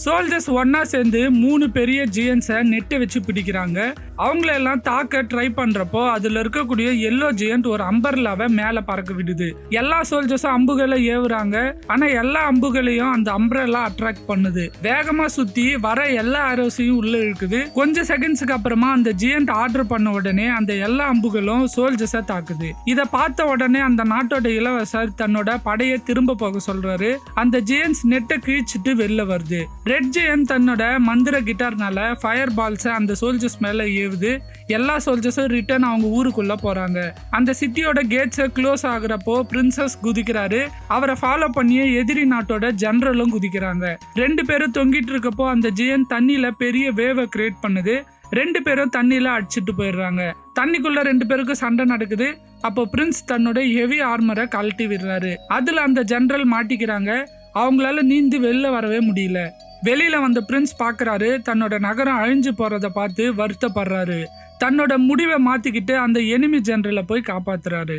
Soldiers ஒன்னா சேர்ந்து 3 பெரிய ஜியன்ஸை நெட்டை வச்சு பிடிக்கிறாங்க. அவங்களெல்லாம் தாக்க ட்ரை பண்றப்போ அதுல இருக்கக்கூடிய எல்லோ ஜியன்ட் ஒரு அம்பர்லாவை மேல பறக்க விடுது. எல்லா சோல்ஜர்ஸும் அம்புகளை ஏவுறாங்க. ஆனா எல்லா அம்புகளையும் அந்த அம்பர்லா அட்ராக்ட் பண்ணுது. வேகமா சுத்தி வர எல்லா ஆரோஸையும் உள்ள இழுக்குது. கொஞ்சம் செகண்ட்ஸ்க்கு அப்புறமா அந்த ஜியன்ட் ஆர்டர் பண்ண உடனே அந்த எல்லா அம்புகளும் சோல்ஜர்ஸை தாக்குது. இத பார்த்த உடனே அந்த நாட்டோட இளவரசர் தன்னோட படையை திரும்ப போக சொல்றாரு. அந்த ஜியன்ஸ் நெட்டை கிழிச்சிட்டு வெளில வருது. ரெட் ஜெயன் தன்னோட மந்திர கிட்டார்னால ஃபயர் பால்ஸை அந்த சோல்ஜர்ஸ் மேல ஏவுது. எல்லா சோல்ஜர்ஸும் ரிட்டர்ன் அவங்க ஊருக்குள்ள போறாங்க. அந்த சிட்டியோட கேட்ஸை க்ளோஸ் ஆகுறப்போ பிரின்சஸ் குதிக்கிறாரு. அவரை ஃபாலோ பண்ணியே எதிரி நாட்டோட ஜெனரலும் குதிக்கிறாங்க. 2 பேரும் தொங்கிட்டு இருக்கப்போ அந்த ஜியன் தண்ணியில பெரிய வேவை கிரியேட் பண்ணுது. 2 பேரும் தண்ணியில அடிச்சுட்டு போயிடுறாங்க. தண்ணிக்குள்ள 2 பேருக்கு சண்டை நடக்குது. அப்போ பிரின்ஸ் தன்னோட ஹெவி ஆர்மரை கழட்டி விடுறாரு. அதுல அந்த ஜெனரல் மாட்டிக்கிறாங்க. அவங்களால நீந்தி வெளில வரவே முடியல. வெளியில வந்த பிரின்ஸ் பாக்குறாரு. தன்னோட நகரம் அழிஞ்சு போறத பார்த்து வருத்தப்படுறாரு. தன்னோட முடிவை மாத்திக்கிட்டு அந்த எனிமி ஜெனரலை போய் காப்பாத்துறாரு.